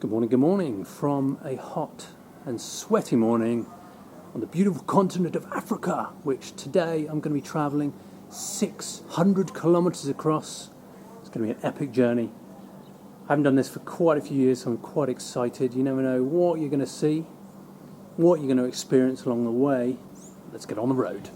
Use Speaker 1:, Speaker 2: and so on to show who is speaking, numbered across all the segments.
Speaker 1: Good morning from a hot and sweaty morning on the beautiful continent of Africa, which today I'm going to be travelling 600 kilometres across. It's going to be an epic journey. I haven't done this for quite a few years, so I'm quite excited. You never know what you're going to see, what you're going to experience along the way. Let's get on the road.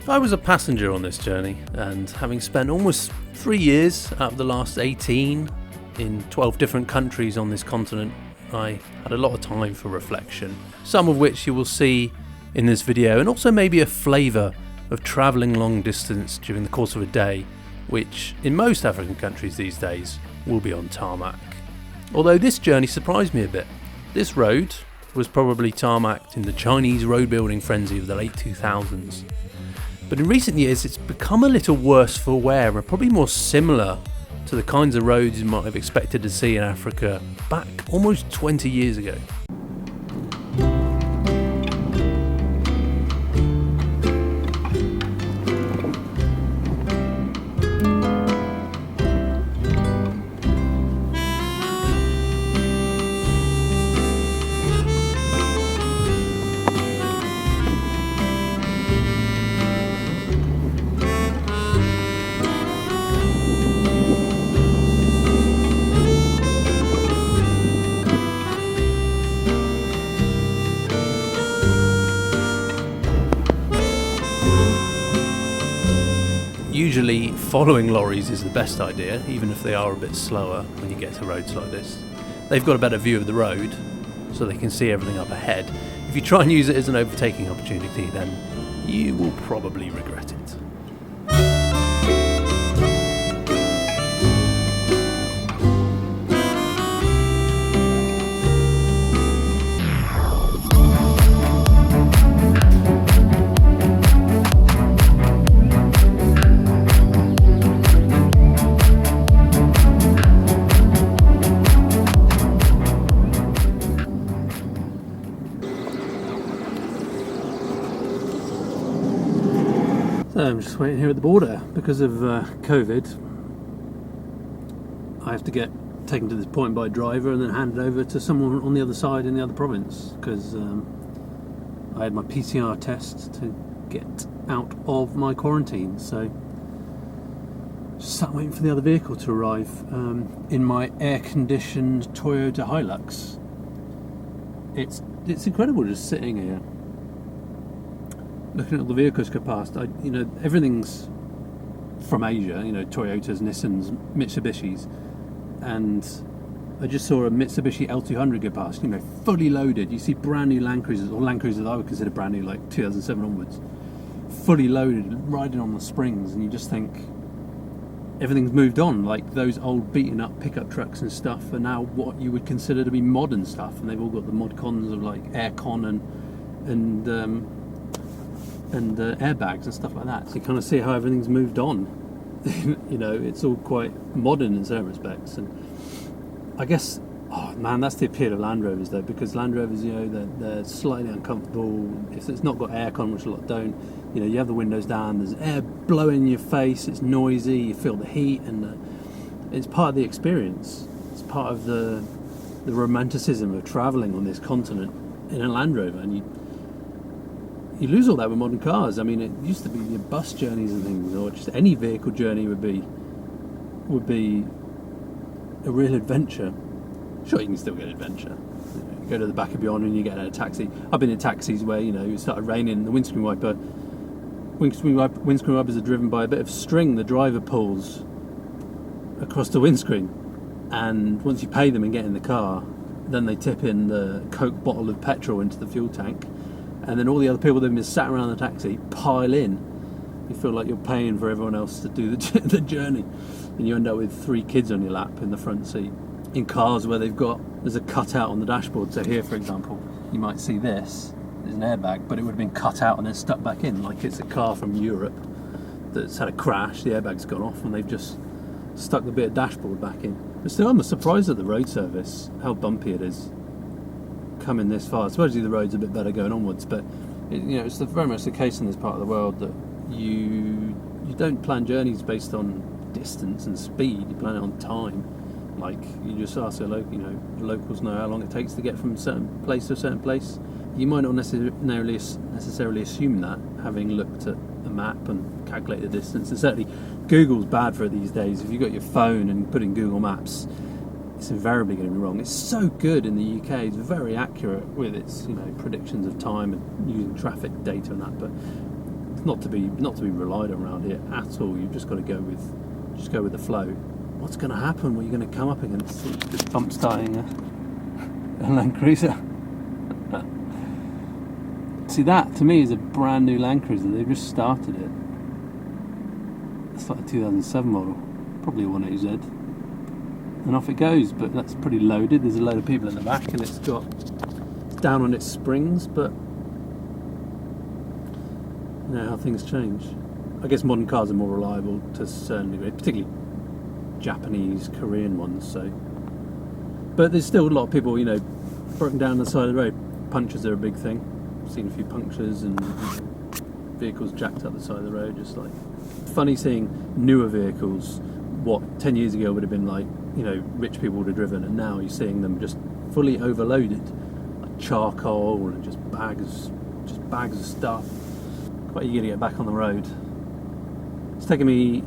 Speaker 1: I was a passenger on this journey, and having spent almost 3 years out of the last 18 in 12 different countries on this continent, I had a lot of time for reflection, some of which you will see in this video, and also maybe a flavour of travelling long distance during the course of a day, which in most African countries these days will be on tarmac. Although this journey surprised me a bit. This road was probably tarmacked in the Chinese road building frenzy of the late 2000s. But in recent years it's become a little worse for wear and probably more similar to the kinds of roads you might have expected to see in Africa back almost 20 years ago. Usually following lorries is the best idea, even if they are a bit slower when you get to roads like this. They've got a better view of the road, so they can see everything up ahead. If you try and use it as an overtaking opportunity, then you will probably regret it. So I'm just waiting here at the border. Because of COVID, I have to get taken to this point by a driver and then handed over to someone on the other side in the other province, because I had my PCR test to get out of my quarantine. So just sat waiting for the other vehicle to arrive in my air-conditioned Toyota Hilux. It's incredible just sitting here looking at all the vehicles go past. Everything's from Asia, Toyotas, Nissans, Mitsubishis, and I just saw a Mitsubishi L200 go past, fully loaded. You see brand new Land Cruisers, or Land Cruisers that I would consider brand new, like 2007 onwards, fully loaded, riding on the springs, and you just think everything's moved on. Like those old beaten up pickup trucks and stuff are now what you would consider to be modern stuff, and they've all got the mod cons of like aircon and airbags and stuff like that. So you kind of see how everything's moved on. It's all quite modern in certain respects, and I guess, that's the appeal of Land Rovers though, because Land Rovers, they're slightly uncomfortable. If it's not got aircon, which a lot don't, you have the windows down, there's air blowing in your face, it's noisy, you feel the heat, and it's part of the experience. It's part of the romanticism of travelling on this continent in a Land Rover, and you lose all that with modern cars. I mean, it used to be your bus journeys and things, or just any vehicle journey would be a real adventure. Sure, you can still get adventure. You go to the back of beyond and you get in a taxi. I've been in taxis where it started raining, the windscreen wipers are driven by a bit of string the driver pulls across the windscreen, and once you pay them and get in the car, then they tip in the Coke bottle of petrol into the fuel tank, and then all the other people that have been sat around the taxi pile in You feel like you're paying for everyone else to do the journey, and you end up with 3 kids on your lap in the front seat. In cars where there's a cutout on the dashboard. So here, for example, you might see this. There's an airbag, but it would have been cut out and then stuck back in, like it's a car from Europe that's had a crash. The airbag's gone off, and they've just stuck the bit of dashboard back in. But still, I'm surprised at the road surface, how bumpy it is coming this far. Supposedly the road's a bit better going onwards, but it's very much the case in this part of the world that you don't plan journeys based on distance and speed. You plan it on time. Like, you just ask locals know how long it takes to get from a certain place to a certain place. You might not necessarily assume that, having looked at a map and calculated the distance. And certainly Google's bad for it these days. If you've got your phone and put in Google Maps, it's invariably going to be wrong. It's so good in the UK. It's very accurate with its predictions of time and using traffic data and that, but it's not to be relied on around here at all. You've just got to go with the flow. What's going to happen? What are you going to come up against? This bump starting a Land Cruiser. See, that to me is a brand new Land Cruiser. They've just started it. It's like a 2007 model, probably a 180Z, and off it goes. But that's pretty loaded. There's a load of people in the back, and it's down on its springs. But how things change. I guess modern cars are more reliable to a certain degree, particularly Japanese, Korean ones. So, but there's still a lot of people, broken down the side of the road. Punctures are a big thing. I've seen a few punctures and vehicles jacked up the side of the road. Just like funny seeing newer vehicles. What 10 years ago would have been like, rich people would have driven, and now you're seeing them just fully overloaded, like charcoal and just bags of stuff. Quite eager to get back on the road. It's taken me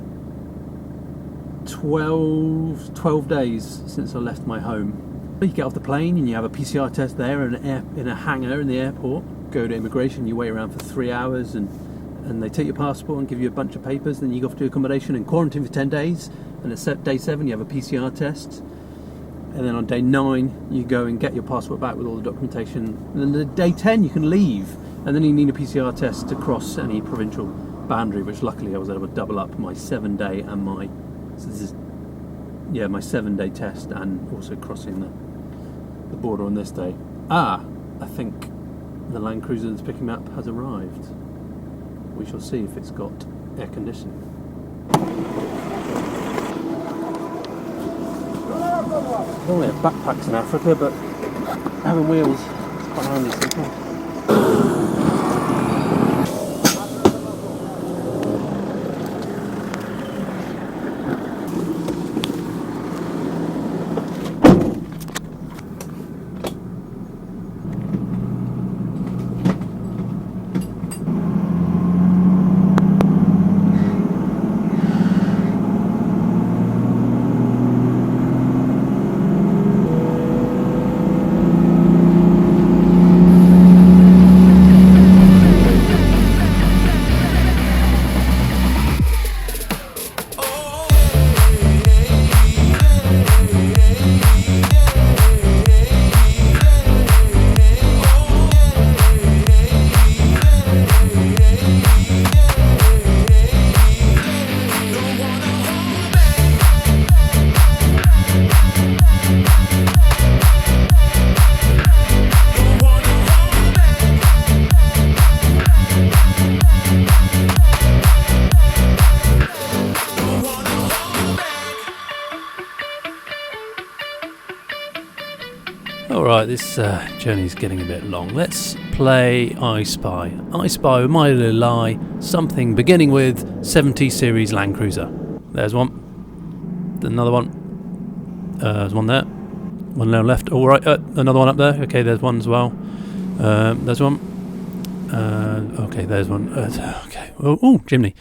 Speaker 1: 12 days since I left my home. You get off the plane and you have a PCR test there in a hangar in the airport. Go to immigration, you wait around for 3 hours and they take your passport and give you a bunch of papers. Then you go off to accommodation and quarantine for 10 days. And at day 7 you have a PCR test. And then on day 9 you go and get your passport back with all the documentation. And then at day 10 you can leave. And then you need a PCR test to cross any provincial boundary, which luckily I was able to double up my 7-day and my 7-day test, and also crossing the border on this day. I think the Land Cruiser that's picking me up has arrived. We shall see if it's got air conditioning. I only have backpacks in Africa, but having wheels is quite handy sometimes. Alright, this journey's getting a bit long. Let's play I Spy. I Spy with my little lie, something beginning with 70 series Land Cruiser. There's one. Another one. There's one there. One down left. Alright, another one up there. Okay, there's one as well. There's one. Okay, there's one. Okay. Oh, chimney.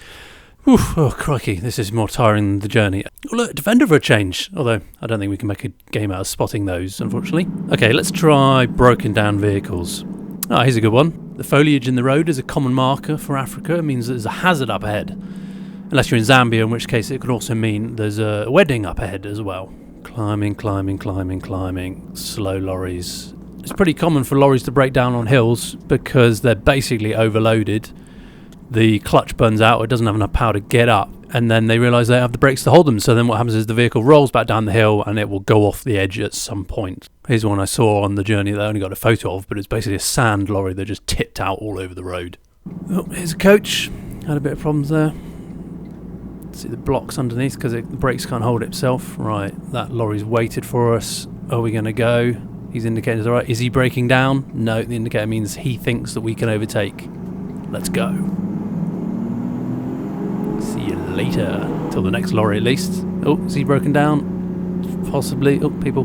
Speaker 1: Oof, oh, crikey, this is more tiring than the journey. Oh, look, Defender for a change. Although, I don't think we can make a game out of spotting those, unfortunately. Okay, let's try broken down vehicles. Ah, here's a good one. The foliage in the road is a common marker for Africa. It means there's a hazard up ahead. Unless you're in Zambia, in which case it could also mean there's a wedding up ahead as well. Climbing. Slow lorries. It's pretty common for lorries to break down on hills because they're basically overloaded. the clutch burns out, or it doesn't have enough power to get up, and then they realise they have the brakes to hold them. So then what happens is the vehicle rolls back down the hill and it will go off the edge at some point. Here's one I saw on the journey that I only got a photo of, but it's basically a sand lorry that just tipped out all over the road. Oh, here's a coach. Had a bit of problems there. See the blocks underneath because the brakes can't hold itself. Right, that lorry's waited for us. Are we going to go? He's indicating to the right. Is he braking down? No, the indicator means he thinks that we can overtake. Let's go. See you later. Till the next lorry at least. Oh, is he broken down? Possibly. Oh, people.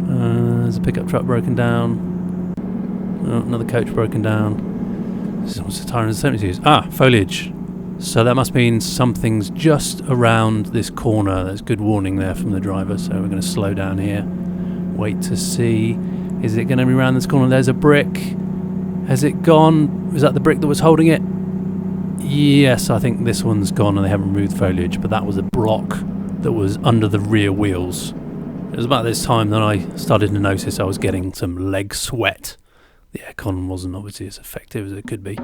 Speaker 1: There's a pickup truck broken down. Oh, another coach broken down. This is almost a tire in the 70s. Ah, foliage. So that must mean something's just around this corner. There's good warning there from the driver. So we're going to slow down here. Wait to see. Is it going to be around this corner? There's a brick. Has it gone? Was that the brick that was holding it? Yes, I think this one's gone and they haven't removed foliage, but that was a block that was under the rear wheels. It was about this time that I started to notice I was getting some leg sweat. The aircon wasn't obviously as effective as it could be.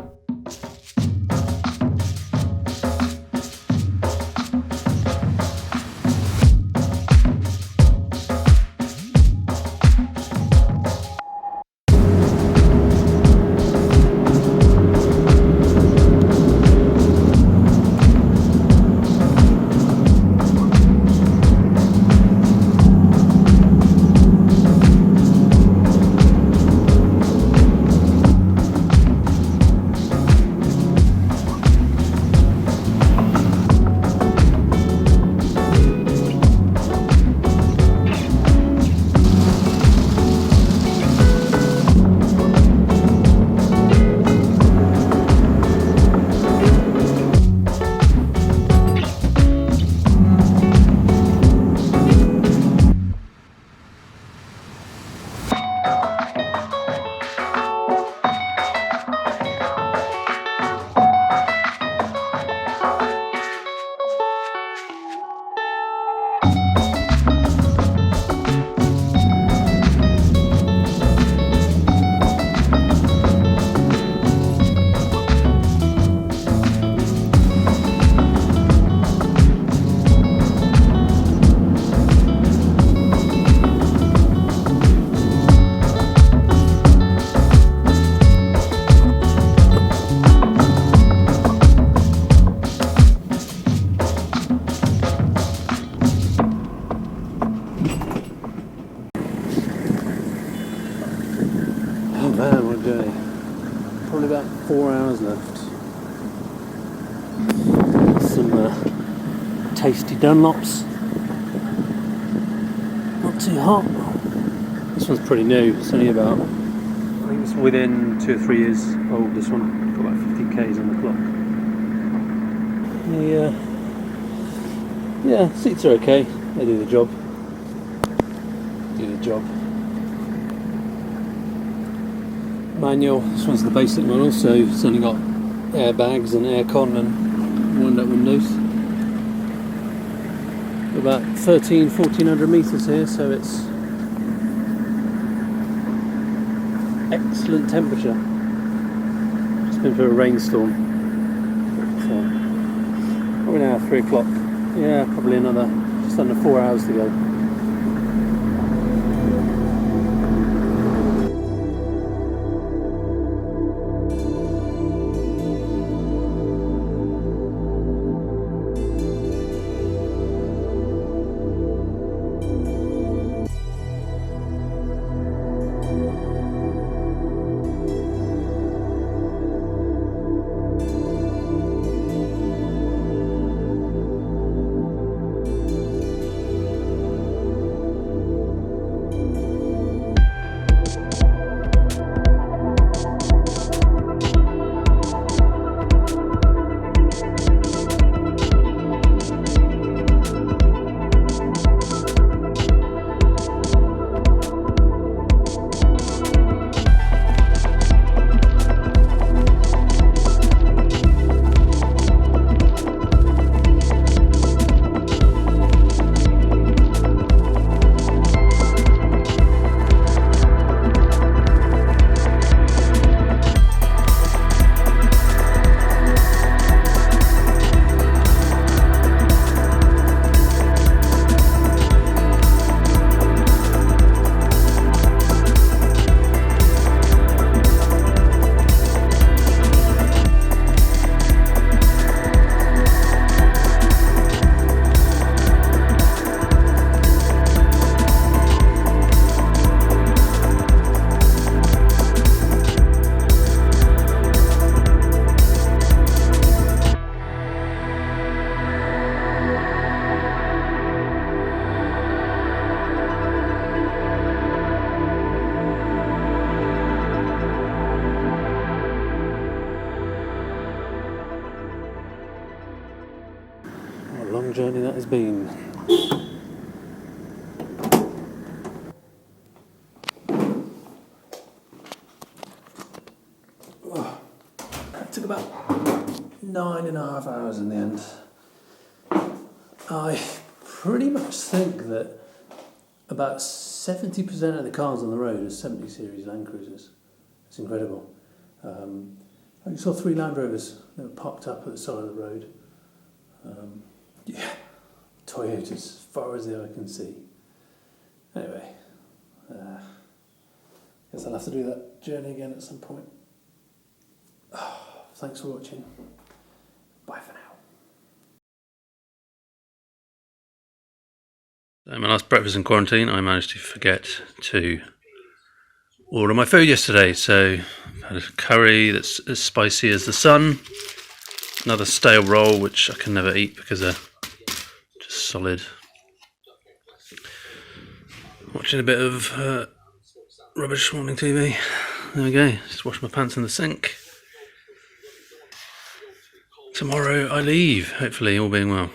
Speaker 1: Oh man, what a journey. Probably about 4 hours left. Some tasty Dunlops. Not too hot. This one's pretty new. It's only about, I think it's within 2 or 3 years old, this one. Got about 50 k's on the clock. Seats are okay. They do the job. Manual. This one's the basic model, so it's only got airbags and aircon and wind-up windows. About 1400 metres here, so it's excellent temperature. Just been through a rainstorm. So, probably now 3 o'clock. Yeah, probably another just under 4 hours to go. long journey that has been. It took about 9.5 hours in the end. I pretty much think that about 70% of the cars on the road are 70 series Land Cruisers. It's incredible. I saw 3 Land Rovers that were parked up at the side of the road. Toyotas as far as the eye can see. Anyway, guess I'll have to do that journey again at some point. Thanks for watching. Bye for now. So my last breakfast in quarantine, I managed to forget to order my food yesterday. So I had a curry that's as spicy as the sun. Another stale roll, which I can never eat because they're just solid. Watching a bit of rubbish morning TV. There we go. Just wash my pants in the sink. Tomorrow I leave, hopefully, all being well.